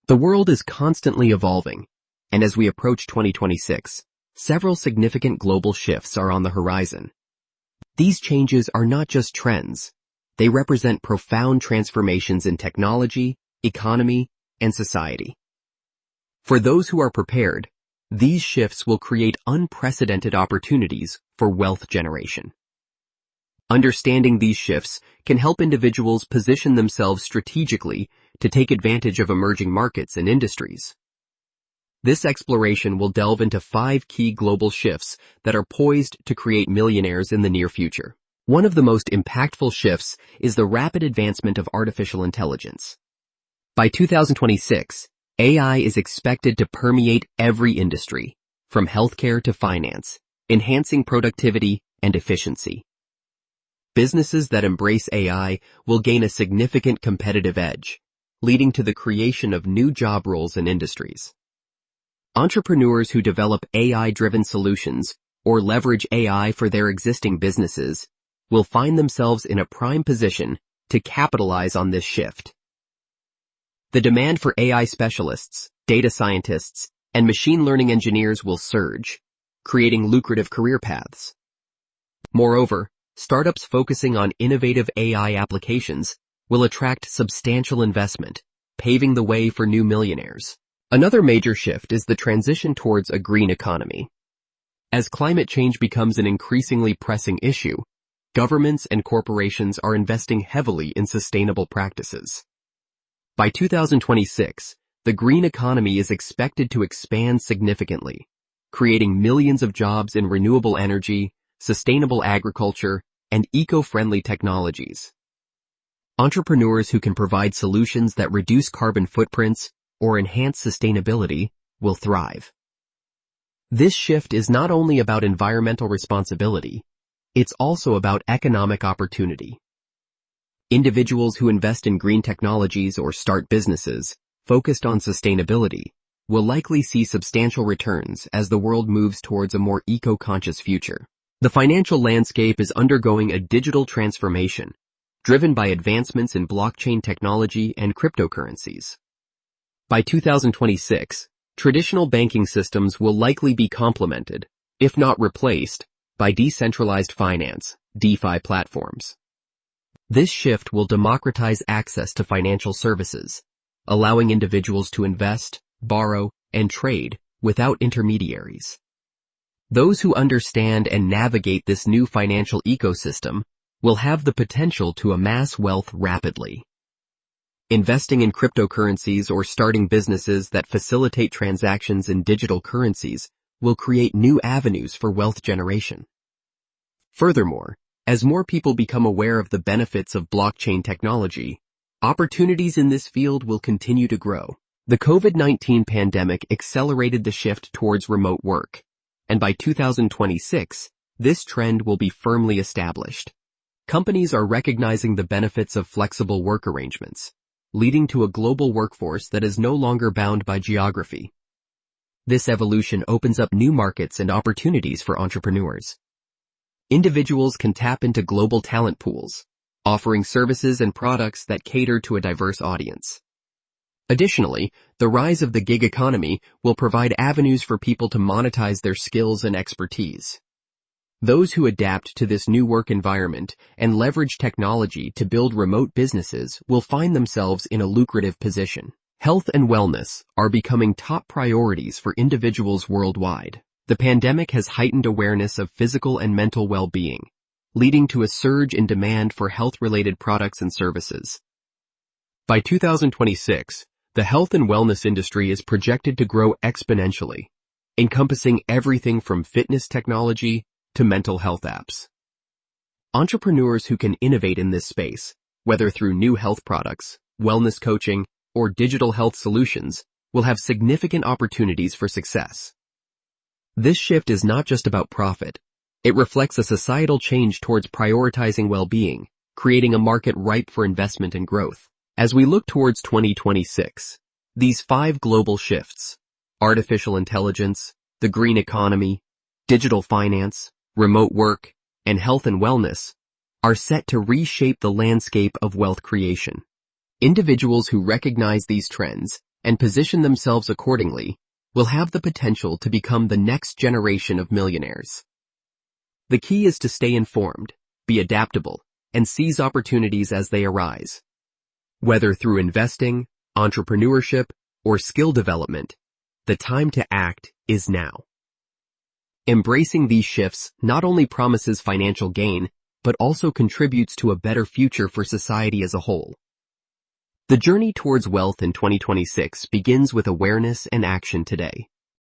The world is constantly evolving, and as we approach 2026, several significant global shifts are on the horizon. These changes are not just trends. They represent profound transformations in technology, economy, and society. For those who are prepared, these shifts will create unprecedented opportunities for wealth generation. Understanding these shifts can help individuals position themselves strategically to take advantage of emerging markets and industries. This exploration will delve into 5 key global shifts that are poised to create millionaires in the near future. One of the most impactful shifts is the rapid advancement of artificial intelligence. By 2026, AI is expected to permeate every industry, from healthcare to finance, enhancing productivity and efficiency. Businesses that embrace AI will gain a significant competitive edge, leading to the creation of new job roles and industries. Entrepreneurs who develop AI-driven solutions or leverage AI for their existing businesses will find themselves in a prime position to capitalize on this shift. The demand for AI specialists, data scientists, and machine learning engineers will surge, creating lucrative career paths. Moreover, startups focusing on innovative AI applications will attract substantial investment, paving the way for new millionaires. Another major shift is the transition towards a green economy. As climate change becomes an increasingly pressing issue, governments and corporations are investing heavily in sustainable practices. By 2026, the green economy is expected to expand significantly, creating millions of jobs in renewable energy, sustainable agriculture, and eco-friendly technologies. Entrepreneurs who can provide solutions that reduce carbon footprints or enhance sustainability will thrive. This shift is not only about environmental responsibility, it's also about economic opportunity. Individuals who invest in green technologies or start businesses focused on sustainability will likely see substantial returns as the world moves towards a more eco-conscious future. The financial landscape is undergoing a digital transformation, driven by advancements in blockchain technology and cryptocurrencies. By 2026, traditional banking systems will likely be complemented, if not replaced, by decentralized finance, DeFi platforms. This shift will democratize access to financial services, allowing individuals to invest, borrow, and trade without intermediaries. Those who understand and navigate this new financial ecosystem will have the potential to amass wealth rapidly. Investing in cryptocurrencies or starting businesses that facilitate transactions in digital currencies will create new avenues for wealth generation. Furthermore, as more people become aware of the benefits of blockchain technology, opportunities in this field will continue to grow. The COVID-19 pandemic accelerated the shift towards remote work, and by 2026, this trend will be firmly established. Companies are recognizing the benefits of flexible work arrangements, leading to a global workforce that is no longer bound by geography. This evolution opens up new markets and opportunities for entrepreneurs. Individuals can tap into global talent pools, offering services and products that cater to a diverse audience. Additionally, the rise of the gig economy will provide avenues for people to monetize their skills and expertise. Those who adapt to this new work environment and leverage technology to build remote businesses will find themselves in a lucrative position. Health and wellness are becoming top priorities for individuals worldwide. The pandemic has heightened awareness of physical and mental well-being, leading to a surge in demand for health-related products and services. By 2026, the health and wellness industry is projected to grow exponentially, encompassing everything from fitness technology to mental health apps. Entrepreneurs who can innovate in this space, whether through new health products, wellness coaching, or digital health solutions, will have significant opportunities for success. This shift is not just about profit. It reflects a societal change towards prioritizing well-being, creating a market ripe for investment and growth. As we look towards 2026, these 5 global shifts, artificial intelligence, the green economy, digital finance, remote work, and health and wellness, are set to reshape the landscape of wealth creation. Individuals who recognize these trends and position themselves accordingly, will have the potential to become the next generation of millionaires. The key is to stay informed, be adaptable, and seize opportunities as they arise. Whether through investing, entrepreneurship, or skill development, the time to act is now. Embracing these shifts not only promises financial gain, but also contributes to a better future for society as a whole. The journey towards wealth in 2026 begins with awareness and action today.